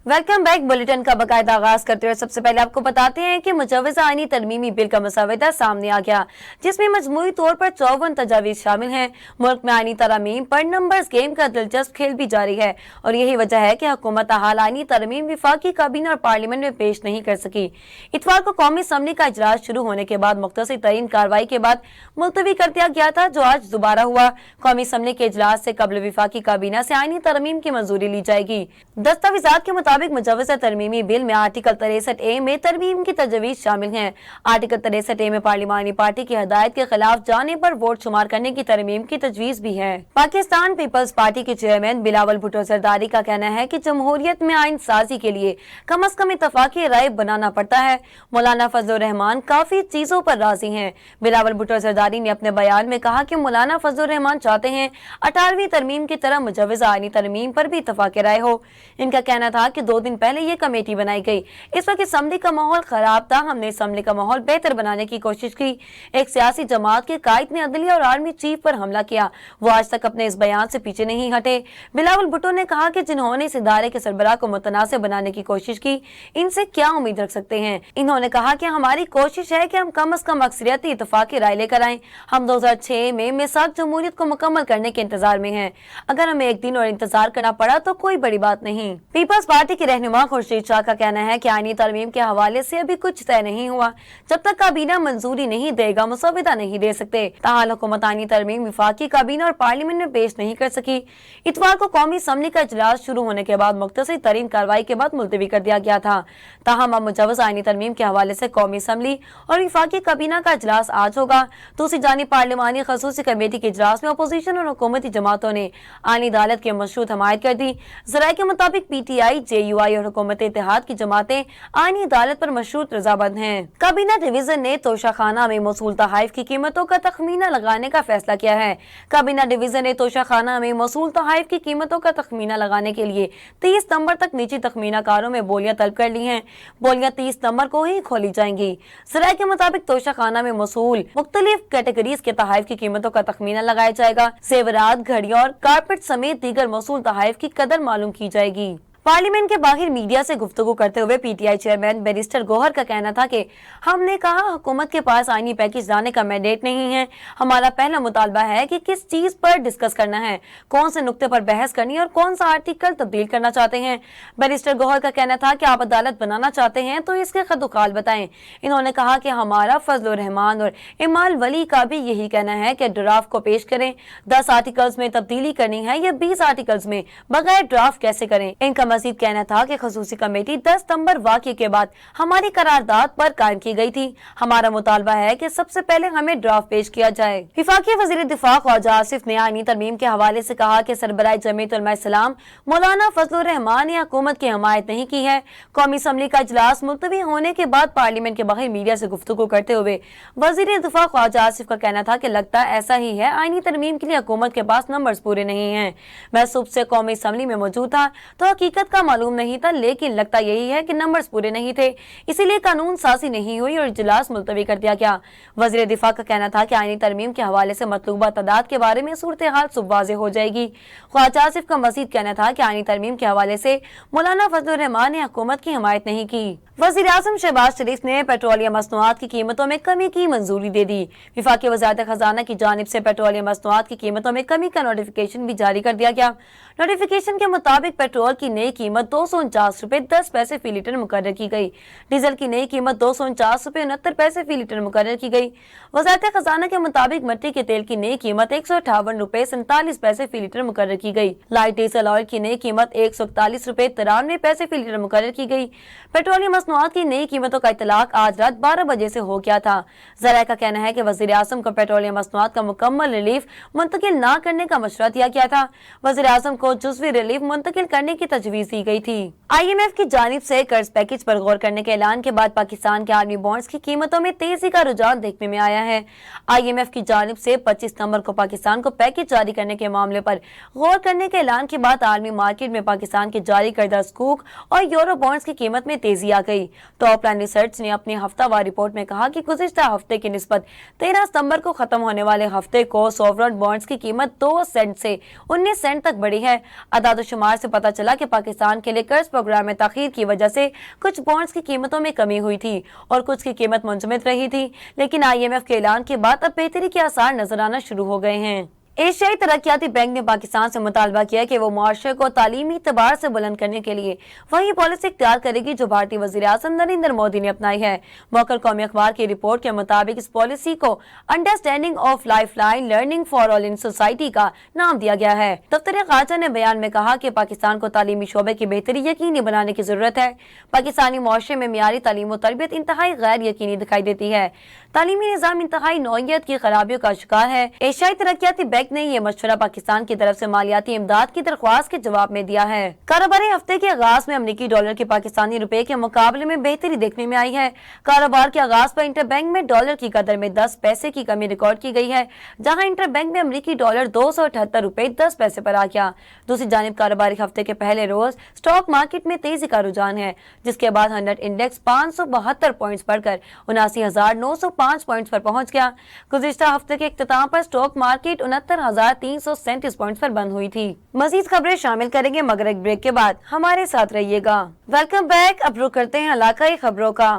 Welcome back. Bulletin का बाकायदा आगाज करते हुए सबसे पहले आपको बताते हैं कि मुजव्वज़ा आईनी तरमीमी बिल का मसवदा सामने आ गया, जिसमें मजमूई तौर पर 54 तजावीज शामिल हैं। मुल्क में आईनी तरमीम पर नंबर्स गेम का दिलचस्प खेल भी जारी है और यही वजह है कि हुकूमत हाल आईनी तरमीम विफाकी काबीना और पार्लियामेंट में पेश नहीं कर सकी। इतवार को कौमी असम्बली का इजलास शुरू होने के बाद मुख्तसर तरीन कार्रवाई के बाद मुलतवी कर दिया गया था, जो आज दोबारा हुआ। कौमी असम्बली के इजलास से कबल विफाकी काबीना से आईनी तरमीम की मंजूरी ली जाएगी। दस्तावेजात के मुताबिक मुजव्वज़ा तरमीमी बिल में आर्टिकल 63A में तरमीम की तजवीज़ शामिल हैं। आर्टिकल 63A में पार्लिमानी पार्टी की हदायत के खिलाफ जाने पर वोट शुमार करने की तरमीम की तजवीज़ भी है। पाकिस्तान पीपल्स पार्टी के चेयरमैन बिलावल भुट्टो जरदारी का कहना है कि जमहूरियत में आइन साजी के लिए कम अज कम इत्तफाकी राय बनाना पड़ता है। मौलाना फजलुर रहमान काफी चीजों पर राजी हैं। बिलावल भुट्टो जरदारी ने अपने बयान में कहा कि मौलाना फजलुर रहमान चाहते हैं 18वीं तरमीम की तरह मुजव्वज़ा आईनी तरमीम पर भी इत्तफाक राय हो। इनका कहना था कि 2 दिन पहले ये कमेटी बनाई गई। इस वक्त असम्बली का माहौल खराब था, हमने असम्बली का माहौल बेहतर बनाने की कोशिश की। एक सियासी जमात के कायद ने अदलिया और आर्मी चीफ पर हमला किया, वो आज तक अपने इस बयान से पीछे नहीं हटे। बिलावल भुट्टो ने कहा कि जिन्होंने इस इदारे के सरबराह को मुतनासिब बनाने की कोशिश की, इनसे क्या उम्मीद रख सकते हैं। इन्होंने कहा कि हमारी कोशिश है कि हम कम अज कम अक्सरियती इत्तफाकी राय लेकर आए। हम 2006 में मिसाक जमहूरियत को मुकम्मल करने के इंतजार में हैं। अगर हमें एक दिन और इंतजार करना पड़ा तो कोई बड़ी बात नहीं। पीपल्स पार्टी के रहनुमा खुर्शीद शाह का कहना है कि आईनी तरमीम के हवाले से अभी कुछ तय नहीं हुआ। जब तक काबीना मंजूरी नहीं देगा मुसवदा नहीं दे सकते। ताहाल हुकूमत आईनी तरमीम विफाकी काबीना और पार्लियामेंट में पेश नहीं कर सकी। इतवार को कौमी असम्बली का इजलास शुरू होने के बाद मुख्तसर तरीन कार्रवाई के बाद मुलतवी कर दिया गया था। ताहम अब मुजव्वज़ा आईनी तरमीम के हवाले से कौमी असम्बली और विफाकी काबीना का इजलास आज होगा। दूसरी जानिब पार्लिमानी खसूसी कमेटी के इजलास में अपोजिशन और हुकूमती जमातों ने आईनी अदालत की मशरूत हमायत कर दी। जराये के मुताबिक PTI, JUI और हुकूमत इत्तेहाद की जमातें आईनी अदालत पर मशरूत रजामंद हैं। काबीना डिवीजन ने तोशाखाना में मौसूल तोहाइफ की कीमतों का तखमीना लगाने का फैसला किया है। काबीना डिवीजन ने तोशाखाना में मौसूल तोहाइफ की कीमतों का तखमीना लगाने के लिए 30 सितंबर तक निजी तखमीना कारों में बोलियां तलब कर ली हैं। बोलियां 30 सितंबर को ही खोली जाएंगी। सराय के मुताबिक तोशाखाना में मौसूल मुख्तलिफ कैटेगरीज के तोहाइफ की कीमतों का तखमीना लगाया जाएगा। जेवरात, घड़ियों और कारपेट समेत दीगर मौसूल तोहाइफ की कदर मालूम की जाएगी। पार्लियामेंट के बाहर मीडिया से गुफ्तगू करते हुए PTI चेयरमैन बैरिस्टर गौहर का कहना था कि हमने कहा हुकूमत के पास आईनी पैकेज लाने का मैंडेट नहीं है। हमारा पहला मुतालबा है कि किस चीज पर डिस्कस करना है, कौन से नुक्ते पर बहस करनी है और कौन सा आर्टिकल तब्दील करना चाहते हैं। बैरिस्टर गौहर का कहना था कि आप अदालत बनाना चाहते हैं तो इसके खदुखाल बताएं। इन्होंने कहा कि हमारा फजलुर रहमान और इमाल वली का भी यही कहना है कि ड्राफ्ट को पेश करें। 10 आर्टिकल्स में तब्दीली करनी है या 20 आर्टिकल्स में बगैर ड्राफ्ट कैसे करें। इनका मजीद कहना था कि खसूसी कमेटी 10 सितंबर वाक़े के बाद हमारी करारदाद पर कायम की गई थी। हमारा मुतालबा है कि सबसे पहले हमें ड्राफ्ट पेश किया जाए। विफाकी वज़ीर दिफा ख्वाजा आसिफ ने आईनी तरमीम के हवाले से कहा कि सरबराह जमीयत उलमा इस्लाम मौलाना फजलुर रहमान ने हुकूमत की हमायत नहीं की है। कौमी असम्बली का इजलास मुलतवी होने के बाद पार्लियामेंट के बाहर मीडिया से गुफ्तगू करते हुए वज़ीर दिफा ख्वाजा आसिफ का कहना था कि लगता ऐसा ही है, आईनी तरमीम के लिए हुकूमत के पास नंबर्स पूरे नहीं है। मैं सुबह से कौमी असम्बली में मौजूद था तो हकीकत का मालूम नहीं था, लेकिन लगता यही है कि नंबर्स पूरे नहीं थे, इसीलिए कानून साजी नहीं हुई और इजलास मुलतवी कर दिया गया। वज़ीर दिफा का कहना था कि आईनी तरमीम के हवाले से मतलूबा तादाद के बारे में सूरत हाल सुबह वाज़ेह हो जाएगी। ख्वाजा आसिफ का मज़ीद कहना था कि आईनी तरमीम के हवाले से मौलाना फजलुर रहमान ने हुकूमत की हिमायत नहीं की। वज़ीर आज़म शहबाज शरीफ ने पेट्रोलियम मसनूआत की कीमतों में कमी की मंजूरी दे दी। विफाकी वज़ारत खजाना की जानिब से पेट्रोलियम मसनूआत की कीमतों में कमी का नोटिफिकेशन भी जारी कर दिया गया। नोटिफिकेशन के मुताबिक पेट्रोल की नई कीमत 249 रुपए 10 पैसे फी लीटर मुकर्रर की गई। डीजल की नई कीमत 249 रुपए 69 पैसे फी लीटर मुकर्रर की गई। वज़ारत खजाना के मुताबिक मिट्टी के तेल की नई कीमत 158 रुपए 47 पैसे फी लीटर मुकर्रर की गई। लाइट डीजल ऑयल की नई कीमत 141 रुपए 93 पैसे फी लीटर मुकर्रर की गई। पेट्रोलियम मसनूआत की नई कीमतों का इतलाक आज रात 12 बजे से हो गया था। ज़राए का कहना है कि वज़ीर आज़म को पेट्रोलियम मसनूआत का मुकम्मल रिलीफ मुंतकिल न करने का मशवरा दिया गया था। वज़ीर आज़म को जुज़वी रिलीफ मुंतकिल करने की तजवीज़ दी गई थी। IMF की जानिब से कर्ज पैकेज पर गौर करने के ऐलान के बाद पाकिस्तान के आर्मी बॉन्ड्स की कीमतों में तेजी का रुझान देखने में आया है। IMF की जानिब से 25 सितंबर को पाकिस्तान को पैकेज जारी करने के मामले पर गौर करने के ऐलान के बाद आर्मी मार्केट में पाकिस्तान के जारी करदा सकूक और यूरो बॉन्ड्स की कीमत में तेजी आ गई। टॉप लाइन रिसर्च ने अपनी हफ्तावार रिपोर्ट में कहा कि गुज़िश्ता हफ्ते की निस्बत 13 सितंबर को खत्म होने वाले हफ्ते को सॉवरन बॉन्ड्स की कीमत 2 सेंट से 19 सेंट तक बढ़ी है। अदाद शुमार से पता चला कि پاکستان کے لیے قرض پروگرام میں تاخیر کی وجہ سے کچھ بانڈز کی قیمتوں میں کمی ہوئی تھی اور کچھ کی قیمت منجمد رہی تھی، لیکن IMF کے اعلان کے بعد اب بہتری کے آثار نظر آنا شروع ہو گئے ہیں۔ ایشیائی ترقیاتی بینک نے پاکستان سے مطالبہ کیا کہ وہ معاشرے کو تعلیمی اعتبار سے بلند کرنے کے لیے وہی پالیسی اختیار کرے گی جو بھارتی وزیر اعظم نریندر مودی نے اپنائی ہے۔ موقر قومی اخبار کی رپورٹ کے مطابق اس پالیسی کو understanding of life line learning for all in society کا نام دیا گیا ہے۔ دفتر خارجہ نے بیان میں کہا کہ پاکستان کو تعلیمی شعبے کی بہتری یقینی بنانے کی ضرورت ہے۔ پاکستانی معاشرے میں معیاری تعلیم و تربیت انتہائی غیر یقینی دکھائی دیتی ہے۔ تعلیمی نظام انتہائی نوعیت کی خرابیوں کا شکار ہے۔ ایشیائی ترقیاتی بینک نے یہ مشورہ پاکستان کی طرف سے مالیاتی امداد کی درخواست کے جواب میں دیا ہے۔ کاروباری ہفتے کے آغاز میں امریکی ڈالر کے پاکستانی روپے کے مقابلے میں بہتری دیکھنے میں آئی ہے۔ کاروبار کے آغاز پر انٹر بینک میں ڈالر کی قدر میں 10 پیسے کی کمی ریکارڈ کی گئی ہے، جہاں انٹر بینک میں امریکی ڈالر 278 روپے 10 پیسے پر آ گیا۔ دوسری جانب کاروباری ہفتے کے پہلے روز اسٹاک مارکیٹ میں تیزی کا رجحان ہے، جس کے بعد 100 انڈیکس 572 پوائنٹس بڑھ کر 79,905 پوائنٹس پر پہنچ گیا۔ گزشتہ ہفتے کے اختتام پر اسٹاک مارکیٹ 69,337 پوائنٹس پر بند ہوئی تھی۔ مزید خبریں شامل کریں گے مگر ایک بریک کے بعد، ہمارے ساتھ رہیے گا۔ Welcome back. اب رخ کرتے ہیں علاقائی خبروں کا۔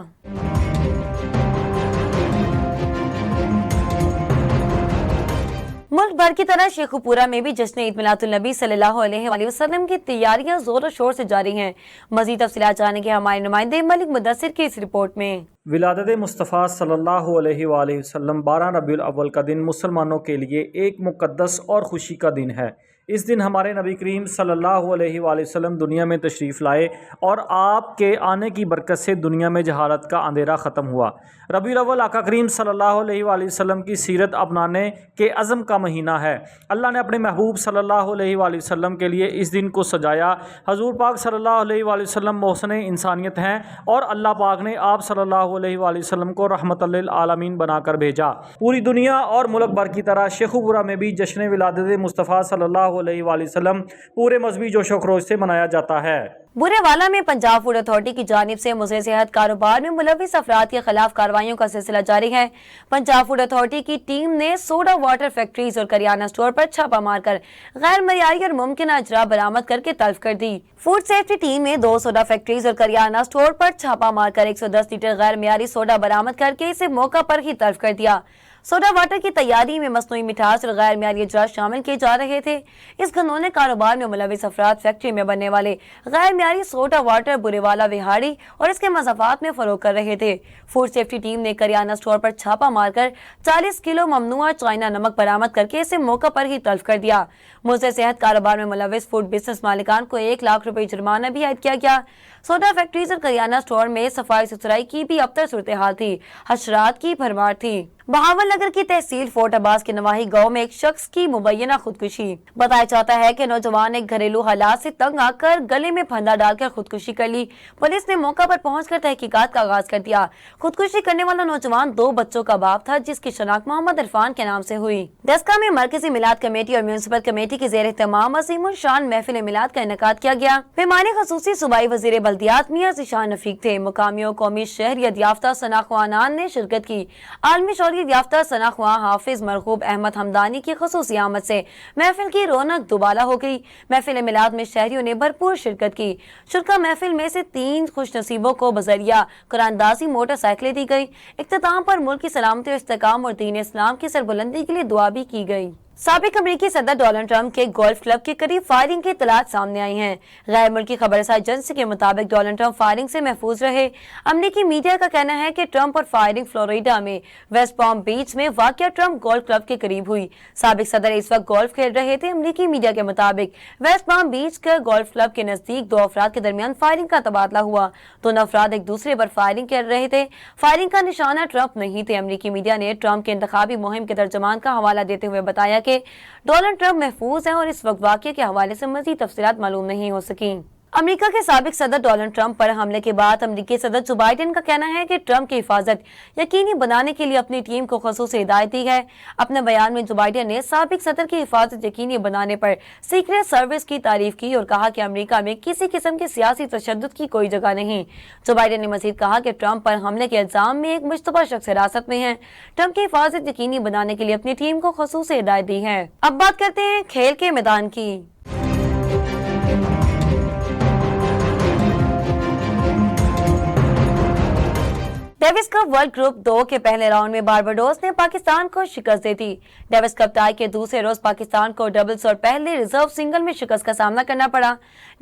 ملک بھر کی طرح شیخو پورہ میں بھی جشن عید میلاد النبی صلی اللہ علیہ وآلہ وسلم کی تیاریاں زور و شور سے جاری ہیں۔ مزید تفصیلات جانیں گے ہمارے نمائندے ملک مدثر کی اس رپورٹ میں۔ ولادت مصطفیٰ صلی اللہ علیہ وآلہ وسلم 12 ربیع الاول کا دن مسلمانوں کے لیے ایک مقدس اور خوشی کا دن ہے۔ اس دن ہمارے نبی کریم صلی اللہ علیہ وآلہ وسلم دنیا میں تشریف لائے اور آپ کے آنے کی برکت سے دنیا میں جہالت کا اندھیرا ختم ہوا۔ ربیع الاول آقا کریم صلی اللہ علیہ وآلہ وسلم کی سیرت اپنانے کے عزم کا مہینہ ہے۔ اللہ نے اپنے محبوب صلی اللہ علیہ وآلہ وسلم کے لیے اس دن کو سجایا۔ حضور پاک صلی اللہ علیہ وآلہ وسلم محسن انسانیت ہیں اور اللہ پاک نے آپ صلی اللہ علیہ وآلہ وسلم کو رحمت للعالمین بنا کر بھیجا۔ پوری دنیا اور ملک بھر کی طرح شیخو پورہ میں بھی جشن ولادت مصطفیٰ صلی اللہ علیہ وآلہ وسلم پورے مذہبی جوش و خروش سے منایا جاتا ہے۔ برے والا میں پنجاب فوڈ اتھارٹی کی جانب سے مضر صحت کاروبار میں ملوث افراد کے خلاف کارروائیوں کا سلسلہ جاری ہے۔ پنجاب فوڈ اتھارٹی کی ٹیم نے سوڈا واٹر فیکٹریز اور کریانہ سٹور پر چھاپا مار کر غیر معیاری اور ممکنہ اجراء برآمد کر کے تلف کر دی۔ فوڈ سیفٹی ٹیم نے 2 سوڈا فیکٹریز اور کریانہ سٹور پر چھاپا مار کر 110 لیٹر غیر معیاری سوڈا برآمد کر کے اسے موقع پر ہی تلف کر دیا۔ سوڈا واٹر کی تیاری میں مصنوعی مٹھاس اور غیر معیاری اجزاء شامل کیے جا رہے تھے۔ اس گھنونے کاروبار میں ملوث افراد فیکٹری میں بننے والے غیر معیاری سوڈا واٹر برے والا وہاڑی اور اس کے مضافات میں فروخت کر رہے تھے۔ فوڈ سیفٹی ٹیم نے کریانہ سٹور پر چھاپا مار کر 40 کلو ممنوعہ چائنا نمک برآمد کر کے اسے موقع پر ہی تلف کر دیا۔ مضر صحت کاروبار میں ملوث فوڈ بزنس مالکان کو 1 لاکھ روپے جرمانہ بھی عائد کیا گیا۔ سوڈا فیکٹریز اور کریانہ سٹور میں صفائی ستھرائی کی بھی ابتر صورتحال تھی، حشرات کی بھرمار تھی۔ بہاول نگر کی تحصیل فورٹ عباس کے نواحی گاؤں میں ایک شخص کی مبینہ خودکشی۔ بتایا جاتا ہے کہ نوجوان ایک گھریلو حالات سے تنگ آ کر گلے میں پھندا ڈال کر خودکشی کر لی۔ پولیس نے موقع پر پہنچ کر تحقیقات کا آغاز کر دیا۔ خودکشی کرنے والا نوجوان 2 بچوں کا باپ تھا، جس کی شناخت محمد عرفان کے نام سے ہوئی۔ دسکا میں مرکزی میلاد کمیٹی اور میونسپل کمیٹی کے زیر اہتمام عظیم الشان محفل میلاد کا انعقاد کیا گیا۔ مہمان خصوصی صوبائی وزیر بلدیات میاں ذیشان رفیق تھے۔ مقامی و قومی شہریت یافتہ ثناخوانان نے شرکت کی۔ عالمی شہریت یافتہ ثناخواں حافظ مرغوب احمد حمدانی کی خصوصی آمد سے محفل کی رونق دوبالا ہو گئی۔ محفل میلاد میں شہریوں نے بھرپور شرکت کی۔ شرکا محفل میں سے 3 خوش نصیبوں کو بذریعہ قراندازی موٹر سائیکلیں دی گئی۔ اختتام پر ملک کی سلامتی اور استحکام اور دین اسلام کی سربلندی کے لیے دعا بھی کی گئی۔ سابق امریکی صدر ڈونلڈ ٹرمپ کے گولف کلب کے قریب فائرنگ کی اطلاعات سامنے آئی ہیں۔ غیر ملکی خبررساں ایجنسی کے مطابق ڈونلڈ ٹرمپ فائرنگ سے محفوظ رہے۔ امریکی میڈیا کا کہنا ہے کہ ٹرمپ اور فائرنگ فلوریڈا میں ویسٹ پام بیچ میں واقع ٹرمپ گولف کلب کے قریب ہوئی۔ سابق صدر اس وقت گولف کھیل رہے تھے۔ امریکی میڈیا کے مطابق ویسٹ پام بیچ کے گولف کلب کے نزدیک 2 افراد کے درمیان فائرنگ کا تبادلہ ہوا۔ دونوں افراد ایک دوسرے پر فائرنگ کر رہے تھے۔ فائرنگ کا نشانہ ٹرمپ نہیں تھے۔ امریکی میڈیا نے ٹرمپ کے انتخابی مہم کے ترجمان کا حوالہ دیتے ہوئے بتایا کہ ڈونلڈ ٹرمپ محفوظ ہیں اور اس وقت واقعے کے حوالے سے مزید تفصیلات معلوم نہیں ہو سکیں۔ امریکہ کے سابق صدر ڈونلڈ ٹرمپ پر حملے کے بعد امریکی صدر جو بائیڈن کا کہنا ہے کہ ٹرمپ کی حفاظت یقینی بنانے کے لیے اپنی ٹیم کو خصوصی ہدایت دی ہے۔ اپنے بیان میں جو بائیڈن نے سابق صدر کی حفاظت یقینی بنانے پر سیکریٹ سروس کی تعریف کی اور کہا کہ امریکہ میں کسی قسم کے سیاسی تشدد کی کوئی جگہ نہیں۔ جو بائیڈن نے مزید کہا کہ ٹرمپ پر حملے کے الزام میں ایک مشتبہ شخص حراست میں ہے۔ ٹرمپ کی حفاظت یقینی بنانے کے لیے اپنی ٹیم کو خصوصی ہدایت دی ہے۔ اب بات کرتے ہیں کھیل کے میدان کی۔ डेविस कप वर्ल्ड ग्रुप 2 के पहले राउंड में बारबाडोस ने पाकिस्तान को शिकस्त दे दी। डेविस कप टाई के दूसरे रोज पाकिस्तान को डबल्स और पहले रिजर्व सिंगल में शिकस्त का सामना करना पड़ा।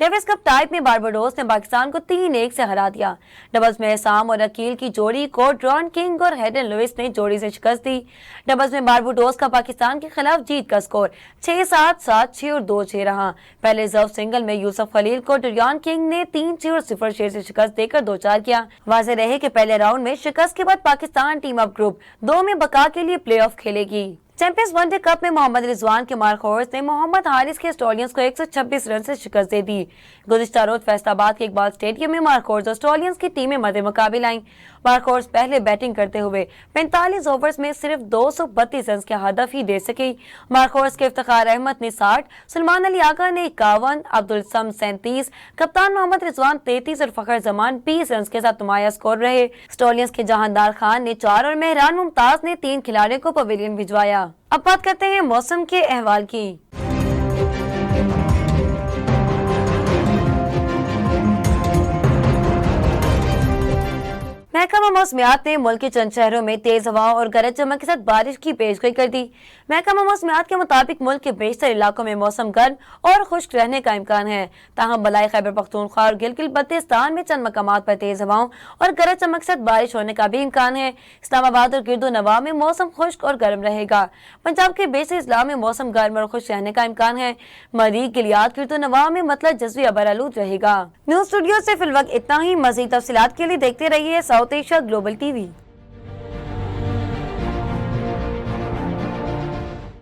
डेविस कप टाई में बारबाडोस ने पाकिस्तान को 3-1 से हरा दिया। डबल्स में एहसाम और अकील की जोड़ी को ड्रॉन किंग और हेडन लुइस ने जोड़ी से शिकस्त दी। डबल्स में बारबाडोस का पाकिस्तान के खिलाफ जीत का स्कोर 6-7, 7-6 और 2-6 रहा। पहले रिजर्व सिंगल में यूसुफ खलील को ड्रॉन किंग ने 3-6 और 0-6 से शिकस्त देकर 2-4 किया। वाज़ेह रहे कि पहले राउंड में शिकस्त के बाद पाकिस्तान टीम अब ग्रुप 2 में बका के लिए प्लेऑफ खेलेगी। चैंपियंस वनडे कप में मोहम्मद रिजवान के मार्कोर्स ने मोहम्मद हारिस के ऑस्ट्रेलियंस को 126 रन से शिकस्त दे दी। गुज़िश्ता रोज फैसलाबाद के इकबाल स्टेडियम में मार्कोर्स ऑस्ट्रेलियंस की टीमें मद्दे मुकाबिल आईं। मार्कोर्स पहले बैटिंग करते हुए 45 ओवर्स में सिर्फ 232 रन के हदफ ही दे सकी। मार्कोर्स के इफ्तिखार अहमद ने 60, सलमान अली आगा ने 51, अब्दुल सम 37, कप्तान मोहम्मद रिजवान 33 और फखर जमान 20 रन के साथ नुमाया स्कोर रहे। ऑस्ट्रेलियंस के जहानदार खान ने 4 और मेहरान मुमताज ने 3 खिलाड़ियों को पवेलियन भिजवाया। अब बात करते हैं मौसम के अहवाल की। महकमा मौसमियात ने मुल्क के चंद शहरों में तेज हवाओं और गरज चमक के साथ बारिश की पेशगोई कर दी। महकमा मौसमियात के मुताबिक मुल्क के बेशतर इलाकों में मौसम गर्म और खुश्क रहने का इम्कान है। ताहम बलाई खैबर पख्तूनख्वा और गिलगित बल्तिस्तान में चंद मकामात पर तेज हवाओं और गरज चमक के साथ बारिश होने का भी इम्कान है। इस्लामाबाद और गिरदो नवाब में मौसम खुश्क और गर्म रहेगा। पंजाब के बेशतर इजला में मौसम गर्म और खुश्क रहने का इम्कान है। मरीग, गिलियात, गिरदो नवाब में मतलब जज्वी अबरालूद रहेगा। न्यूज स्टूडियो से फिलवक्त इतना ही। मजीद तफसीलात के लिए देखते रहिए साउथ एशिया ग्लोबल टीवी।